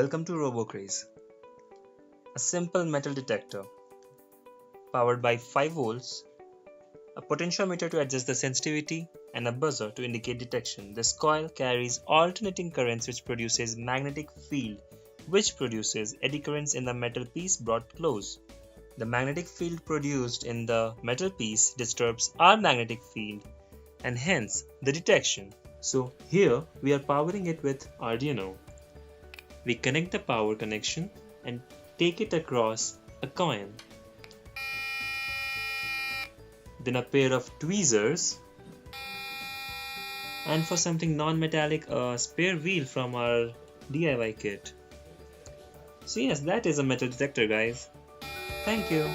Welcome to RoboCraze, a simple metal detector powered by 5 volts, a potentiometer to adjust the sensitivity, and a buzzer to indicate detection. This coil carries alternating currents which produces magnetic field, which produces eddy currents in the metal piece brought close. The magnetic field produced in the metal piece disturbs our magnetic field and hence the detection. So here we are powering it with Arduino. We connect the power connection and take it across a coin. Then a pair of tweezers, and for something non-metallic, a spare wheel from our DIY kit. So yes, that is a metal detector, guys. Thank you.